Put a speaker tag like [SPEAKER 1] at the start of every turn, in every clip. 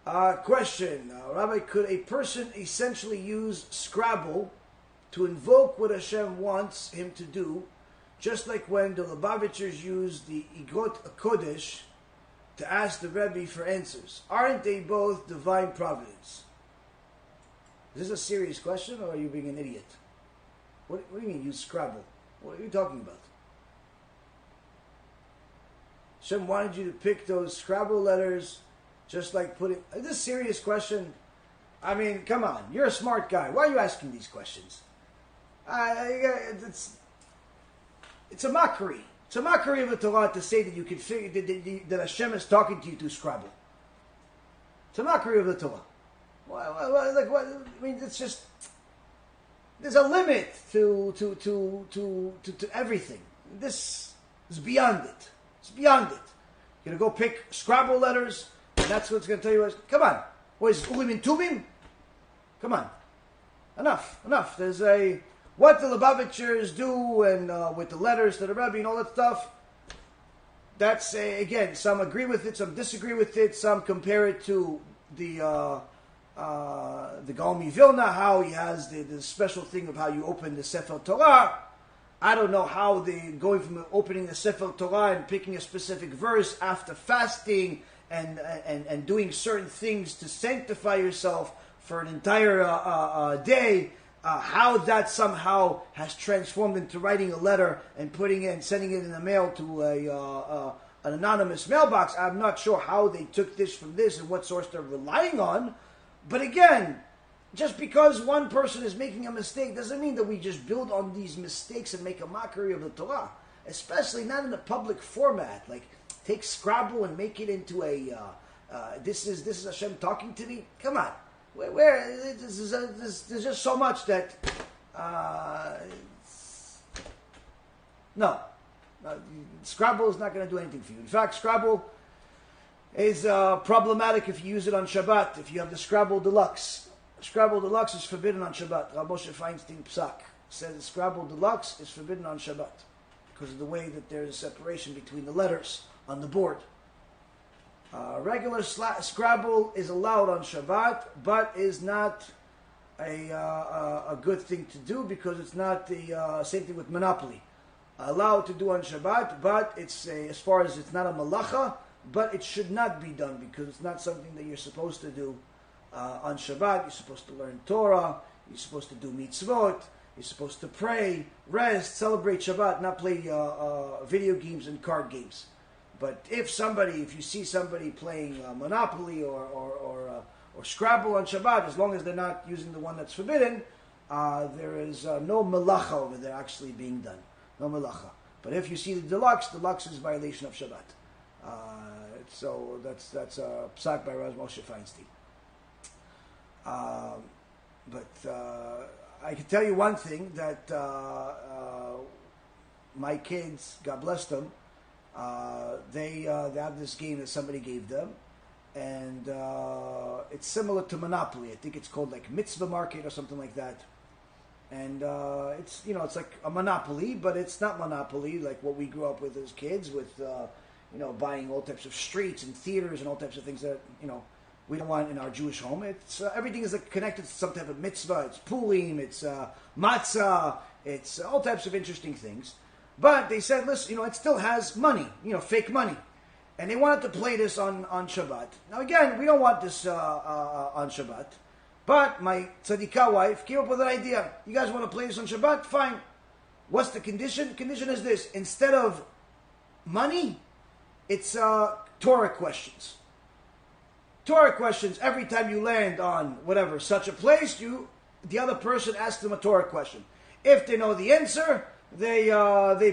[SPEAKER 1] Question, Rabbi, could a person essentially use Scrabble to invoke what Hashem wants him to do, just like when the Lubavitchers use the igres hakodesh to ask the Rebbe for answers? Aren't they both divine providence? Is this a serious question, or are you being an idiot? What do you mean use Scrabble? What are you talking about? Hashem wanted you to pick those Scrabble letters, just like putting... Is this a serious question? I mean, come on. You're a smart guy. Why are you asking these questions? It's a mockery. It's a mockery of the Torah to say that you can figure that Hashem is talking to you through Scrabble. It's a mockery of the Torah. I mean, it's just... There's a limit to everything. This is beyond it. It's beyond it. You're going to go pick Scrabble letters, and that's what it's going to tell you. Come on. What is Ulim and Tubim? Come on. Enough. There's what the Lubavitchers do, and with the letters to the Rebbe and all that stuff. That's, again, some agree with it, some disagree with it, some compare it to the Gaon Vilna, how he has the special thing of how you open the Sefer Torah. I don't know how going from opening the Sefer Torah and picking a specific verse after fasting and doing certain things to sanctify yourself for an entire day, how that somehow has transformed into writing a letter and putting it and sending it in the mail to an anonymous mailbox. I'm not sure how they took this from this and what source they're relying on. But again, just because one person is making a mistake doesn't mean that we just build on these mistakes and make a mockery of the Torah. Especially not in a public format. Like, take Scrabble and make it into a, this is Hashem talking to me? Come on. There's just so much that, no. Scrabble is not going to do anything for you. In fact, Scrabble is problematic if you use it on Shabbat, if you have the Scrabble Deluxe. Scrabble Deluxe is forbidden on Shabbat. Rabbi Moshe Feinstein Psak says the Scrabble Deluxe is forbidden on Shabbat because of the way that there is a separation between the letters on the board. Regular Scrabble is allowed on Shabbat, but is not a good thing to do because it's not the same thing with Monopoly. Allowed to do on Shabbat, but it's as far as it's not a malacha, but it should not be done because it's not something that you're supposed to do on Shabbat. You're supposed to learn Torah. You're supposed to do mitzvot. You're supposed to pray, rest, celebrate Shabbat, not play video games and card games. But if you see somebody playing Monopoly or Scrabble on Shabbat, as long as they're not using the one that's forbidden, there is no melacha over there actually being done. No melacha. But if you see the deluxe is violation of Shabbat. So that's a psak by Rabbi Moshe Feinstein. But I can tell you one thing, that my kids, God bless them, they have this game that somebody gave them, and it's similar to Monopoly. I think it's called like Mitzvah Market or something like that. And it's like a Monopoly, but it's not Monopoly like what we grew up with as kids, with buying all types of streets and theaters and all types of things that we don't want in our Jewish home. It's everything is connected to some type of mitzvah. It's pulim, it's matzah, it's all types of interesting things. But they said, listen, it still has money, fake money. And they wanted to play this on Shabbat. Now again, we don't want this on Shabbat. But my tzadikah wife came up with an idea. You guys want to play this on Shabbat? Fine. What's the condition? The condition is this. Instead of money, it's Torah questions. Torah questions. Every time you land on whatever, such a place, the other person asks them a Torah question. If they know the answer, they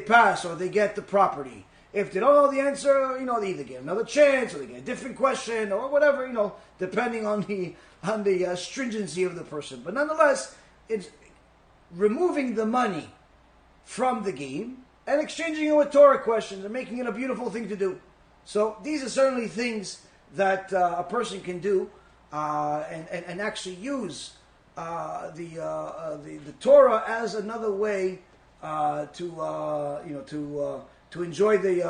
[SPEAKER 1] pass or they get the property. If they don't know the answer, they either get another chance or they get a different question or whatever, depending on the stringency of the person. But nonetheless, it's removing the money from the game and exchanging it with Torah questions and making it a beautiful thing to do. So these are certainly things that a person can do and actually use the Torah as another way to enjoy the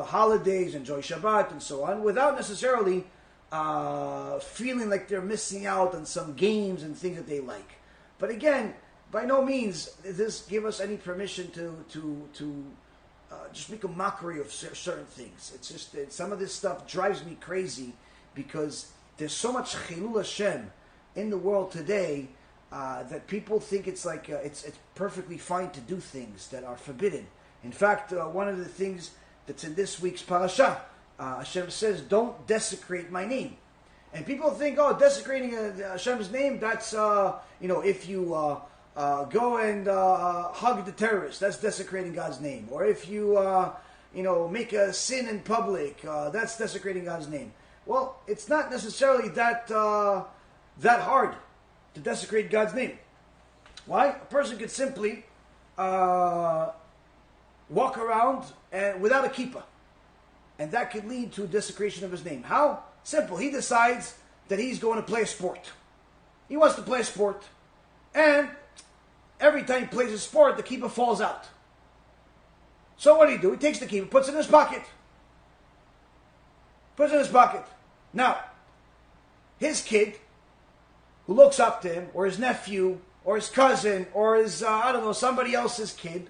[SPEAKER 1] holidays, enjoy Shabbat and so on, without necessarily feeling like they're missing out on some games and things that they like. But again, by no means does this give us any permission to just make a mockery of certain things. It's just that some of this stuff drives me crazy because there's so much Chilul Hashem in the world today that people think it's like it's perfectly fine to do things that are forbidden. In fact, one of the things that's in this week's parasha, Hashem says, "Don't desecrate my name." And people think, "Oh, desecrating Hashem's name, that's if you go and hug the terrorist, that's desecrating God's name. Or if you make a sin in public, that's desecrating God's name." Well, it's not necessarily that hard to desecrate God's name. Why? A person could simply walk around without a kippah, and that could lead to a desecration of his name. How? Simple. He decides that he's going to play a sport. He wants to play a sport, and every time he plays a sport, the kippah falls out. So what do? He takes the kippah, puts it in his pocket. Puts it in his pocket. Now, his kid, who looks up to him, or his nephew, or his cousin, or his, somebody else's kid,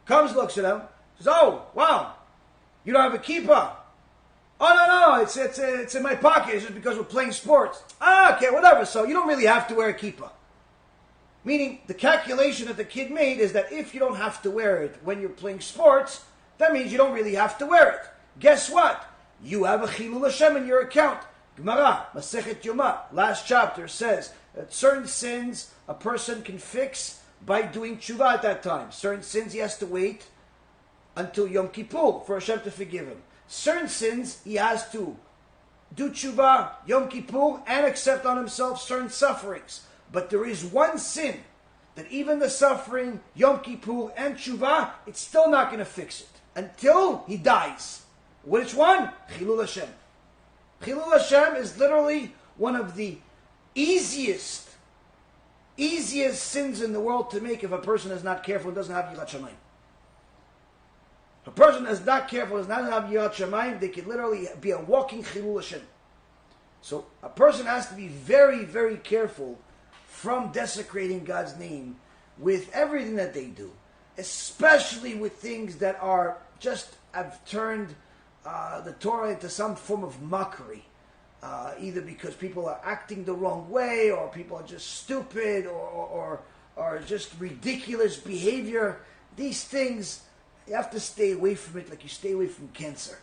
[SPEAKER 1] comes, looks at him, says, "Oh, wow, you don't have a kippah." "Oh, no, it's in my pocket. It's just because we're playing sports." "Ah, okay, whatever. So you don't really have to wear a kippah." Meaning, the calculation that the kid made is that if you don't have to wear it when you're playing sports, that means you don't really have to wear it. Guess what? You have a Chilul Hashem in your account. Gemara, Masechet Yoma, last chapter, says that certain sins a person can fix by doing tshuva at that time. Certain sins he has to wait until Yom Kippur for Hashem to forgive him. Certain sins he has to do tshuva, Yom Kippur, and accept on himself certain sufferings. But there is one sin that even the suffering, Yom Kippur, and tshuva, it's still not going to fix it until he dies. Which one? Chilul Hashem. Chilul Hashem is literally one of the easiest sins in the world to make if a person is not careful and doesn't have Yirat Shamayim. If a person is not careful, does not have Yirat Shamayim, they can literally be a walking Chilul Hashem. So a person has to be very, very careful from desecrating God's name with everything that they do, especially with things that are just have turned the Torah into some form of mockery, either because people are acting the wrong way, or people are just stupid, or just ridiculous behavior. These things, you have to stay away from it like you stay away from cancer.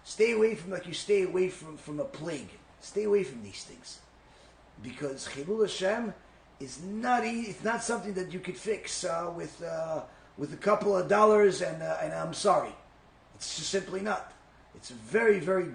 [SPEAKER 1] Stay away from like you stay away from a plague. Stay away from these things, because Chilul Hashem is not it's not something that you could fix with a couple of dollars and I'm sorry. It's just simply not. It's very, very deep.